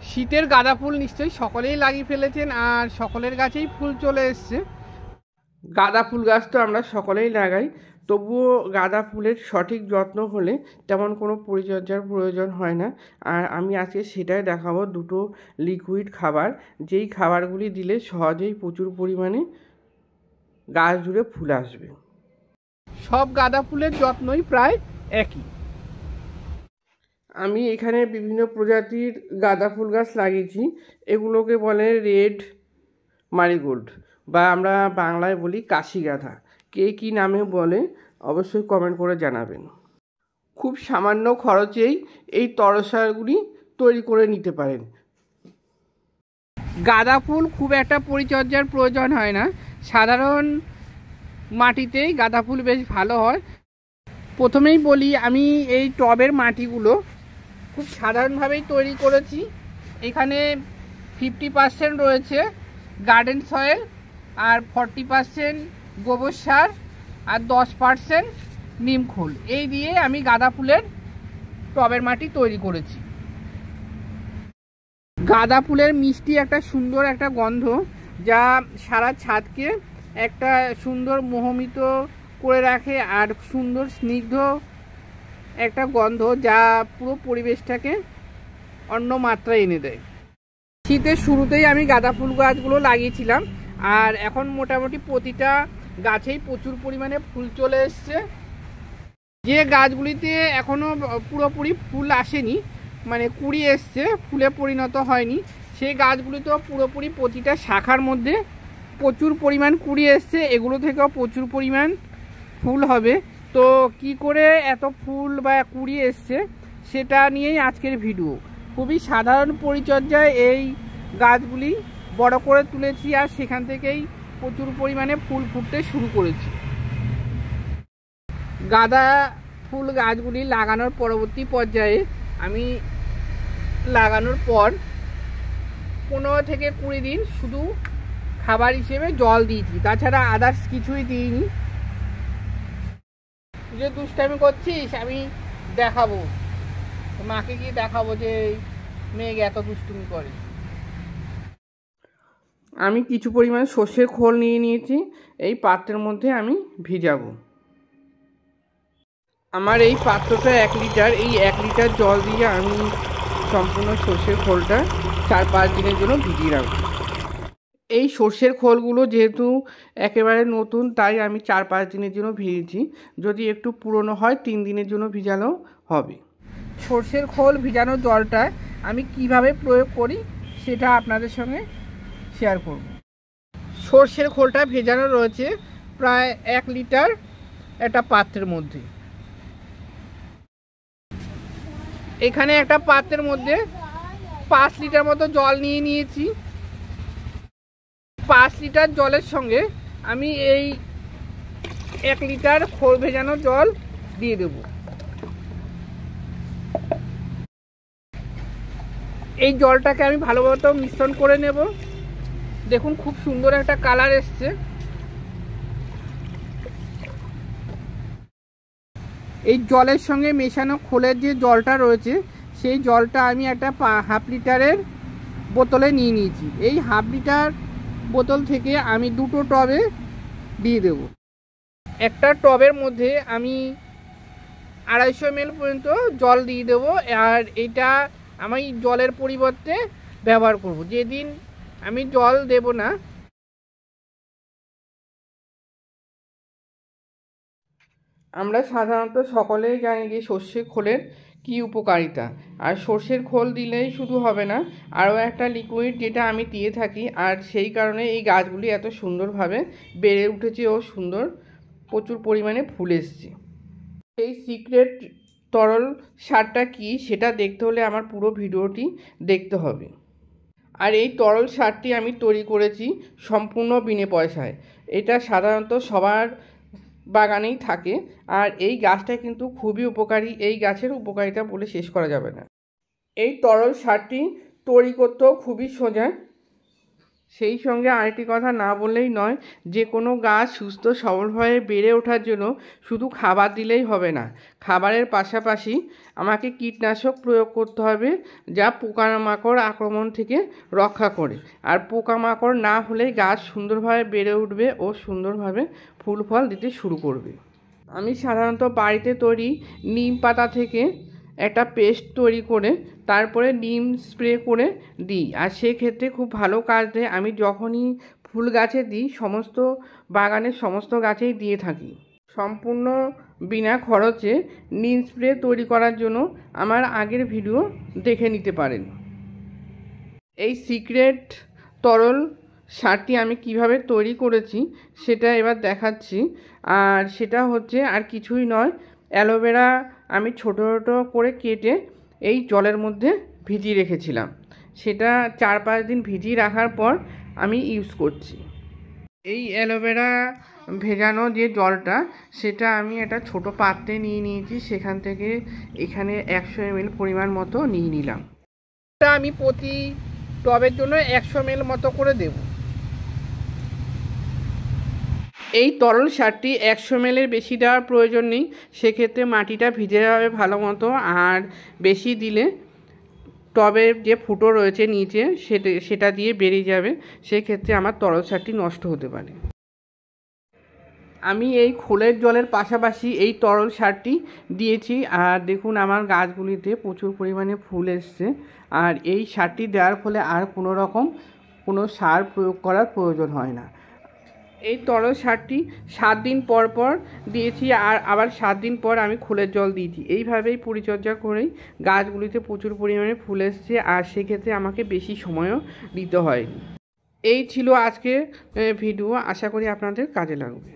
শীতের গাঁদা ফুল নিশ্চয়ই সকলেই লাগিয়ে ফেলেছেন আর সকলের গাছেই ফুল চলে এসছে। গাঁদা ফুল গাছ তো আমরা সকলেই লাগাই, তবুও গাঁদা ফুলের সঠিক যত্ন হলে তেমন কোনো পরিচর্যার প্রয়োজন হয় না। আর আমি আজকে সেটাই দেখাবো, দুটো লিকুইড খাবার, যেই খাবারগুলি দিলে সহজেই প্রচুর পরিমাণে গাছ জুড়ে ফুল আসবে। সব গাঁদা ফুলের যত্নই প্রায় একই। আমি এখানে বিভিন্ন প্রজাতির গাঁদা ফুল গাছ লাগিয়েছি। এগুলোকে বলে রেড মারিগোল্ড, বা আমরা বাংলায় বলি কাশি গাঁদা। কে কী নামে বলে অবশ্যই কমেন্ট করে জানাবেন। খুব সামান্য খরচেই এই তরসাগুলি তৈরি করে নিতে পারেন। গাঁদা ফুল খুব একটা পরিচর্যার প্রয়োজন হয় না, সাধারণ মাটিতেই গাঁদা ফুল বেশ ভালো হয়। প্রথমেই বলি, আমি এই টবের মাটিগুলো খুব সাধারণভাবেই তৈরি করেছি। এখানে 50% রয়েছে গার্ডেন সয়েল, আর 40% গোবর সার, আর 10% নিম খোল। এই দিয়ে আমি গাঁদা ফুলের টবের মাটি তৈরি করেছি। গাঁদা ফুলের মিষ্টি একটা সুন্দর একটা গন্ধ, যা সারা ছাদকে একটা সুন্দর মোহমিত করে রাখে, আর সুন্দর স্নিগ্ধ একটা গন্ধ যা পুরো পরিবেশটাকে অন্য মাত্রায় এনে দেয়। শীতের শুরুতেই আমি গাঁদা ফুল গাছগুলো লাগিয়েছিলাম, আর এখন মোটামুটি প্রতিটা গাছেই প্রচুর পরিমাণে ফুল চলে এসছে। যে গাছগুলিতে এখনও পুরোপুরি ফুল আসেনি, মানে কুড়ি এসছে, ফুলে পরিণত হয়নি, সেই গাছগুলিতেও পুরোপুরি প্রতিটা শাখার মধ্যে প্রচুর পরিমাণ কুড়ি এসছে। এগুলো থেকেও প্রচুর পরিমাণ ফুল হবে। তো কি করে এত ফুল বা কুড়ি এসছে সেটা নিয়েই আজকের ভিডিও। খুবই সাধারণ পরিচর্যায় এই গাছগুলি বড় করে তুলেছি, আর সেখান থেকেই প্রচুর পরিমাণে ফুল ফুটতে শুরু করেছি। গাঁদা ফুল গাছগুলি লাগানোর পরবর্তী পর্যায়ে আমি লাগানোর পর 15 থেকে 20 দিন শুধু খাবার হিসেবে জল দিয়েছি, তাছাড়া আদার্স কিছুই দিইনি। যে দুষ্টামি করছিস আমি দেখাবো, মাকে গিয়ে দেখাবো যে মেয়ে এত দুষ্টুমি করে। আমি কিছু পরিমাণ সর্ষের খোল নিয়ে নিয়েছি, এই পাত্রের মধ্যে আমি ভিজাবো। আমার এই পাত্রটা 1 লিটার, এই 1 লিটার জল দিয়ে আমি সম্পূর্ণ সর্ষের খোলটা 4-5 দিনের জন্য ভিজিয়ে রাখবো। এই সর্ষের খোলগুলো যেহেতু একেবারে নতুন, তাই আমি 4-5 দিনের জন্য ভিজিয়েছি। যদি একটু পুরনো হয় 3 দিনের জন্য ভিজালেও হবে। সর্ষের খোল ভিজানো জলটা আমি কিভাবে প্রয়োগ করি সেটা আপনাদের সঙ্গে শেয়ার করব। সর্ষের খোলটা ভেজানো রয়েছে প্রায় 1 লিটার একটা পাত্রের মধ্যে। এখানে একটা পাত্রের মধ্যে 5 লিটার মতো জল নিয়ে নিয়েছি। 5 লিটার জলের সঙ্গে আমি এই 1 লিটার খোল ভেজানো জল দিয়ে দেব। এই জলটাকে আমি ভালোমতো মিশ্রণ করে নেব। দেখুন খুব সুন্দর একটা কালার এসছে। এই জলের সঙ্গে মেশানো খোলের যে জলটা রয়েছে সেই জলটা আমি একটা 1/2 লিটারের বোতলে নিয়ে নিয়েছি। এই 1/2 লিটার বোতল থেকে আমি 2টো টবে দিয়ে দেব। একটা টবের মধ্যে আমি 250 ml পর্যন্ত জল দিয়ে দেব। আর এটা আমি জলের পরিবর্তে ব্যবহার করব। যেদিন আমি জল দেব না, আমরা সাধারণত সকলেই জানি যে সর্ষের খোলের কী উপকারিতা। আর সর্ষের খোল দিলেই শুধু হবে না, আরও একটা লিকুইড যেটা আমি দিয়ে থাকি, আর সেই কারণে এই গাছগুলি এত সুন্দরভাবে বেড়ে উঠেছে ও সুন্দর প্রচুর পরিমাণে ফুল এসছে। এই সিক্রেট তরল সারটা কি সেটা দেখতে হলে আমার পুরো ভিডিওটি দেখতে হবে। আর এই তরল সারটি আমি তৈরি করেছি সম্পূর্ণ বিনে পয়সায়। এটা সাধারণত সবার বাগানেই থাকে, আর এই গাছটা কিন্তু খুবই উপকারী। এই গাছের উপকারিতা বলে শেষ করা যাবে না। এই তরল সারটি তৈরি করতেও খুবই সোজা। সেই সঙ্গে আরেকটি কথা না বললেই নয়, যে কোনো গাছ সুস্থ সবলভাবে বেড়ে ওঠার জন্য শুধু খাবার দিলেই হবে না, খাবারের পাশাপাশি আমাকে কীটনাশক প্রয়োগ করতে হবে, যা পোকামাকড় আক্রমণ থেকে রক্ষা করে। আর পোকামাকড় না হলেই গাছ সুন্দরভাবে বেড়ে উঠবে ও সুন্দরভাবে ফুল ফল দিতে শুরু করবে। আমি সাধারণত বাড়িতে তৈরি নিম পাতা থেকে একটা পেস্ট তৈরি করে তারপরে নিম স্প্রে করে দিই, আর সেক্ষেত্রে খুব ভালো কাজ দেয়। আমি যখনই ফুল গাছে দিই, সমস্ত বাগানের সমস্ত গাছেই দিয়ে থাকি। সম্পূর্ণ বিনা খরচে নিম স্প্রে তৈরি করার জন্য আমার আগের ভিডিও দেখে নিতে পারেন। এই সিক্রেট তরল সারটি আমি কিভাবে তৈরি করেছি সেটা এবার দেখাচ্ছি। আর সেটা হচ্ছে আর কিছুই নয়, অ্যালোভেরা আমি ছোটো ছোটো করে কেটে এই জলের মধ্যে ভিজিয়ে রেখেছিলাম, সেটা 4-5 দিন ভিজিয়ে রাখার পর আমি ইউজ করছি। এই অ্যালোভেরা ভেজানো যে জলটা, সেটা আমি একটা ছোট পাত্রে নিয়ে নিয়েছি, সেখান থেকে এখানে 100 ml পরিমাণ মতো নিয়ে নিলাম। এটা আমি প্রতি টবের জন্য 100 ml মতো করে দেব। এই তরল সারটি 100 ml বেশি দেওয়ার প্রয়োজন নেই, সেক্ষেত্রে মাটিটা ভিজে যাবে ভালো মতো, আর বেশি দিলে টবের যে ফুটো রয়েছে নিচে সেটা দিয়ে বেরিয়ে যাবে, সেক্ষেত্রে আমার তরল সারটি নষ্ট হতে পারে। আমি এই খোলের জলের পাশাপাশি এই তরল সারটি দিয়েছি, আর দেখুন আমার গাছগুলিতে প্রচুর পরিমাণে ফুল এসছে। আর এই সারটি দেওয়ার ফলে আর কোনো রকম কোনো সার প্রয়োগ করার প্রয়োজন হয় না। এই তরল সারটি 7 দিন পর পর দিয়েছি, আর আবার 7 দিন পর আমি খোলের জল দিয়েছি। এইভাবেই পরিচর্যা করেই গাছগুলিতে প্রচুর পরিমাণে ফুল এসছে, আর সেক্ষেত্রে আমাকে বেশি সময়ও দিতে হয়নি। এই ছিল আজকে ভিডিও, আশা করি আপনাদের কাজে লাগবে।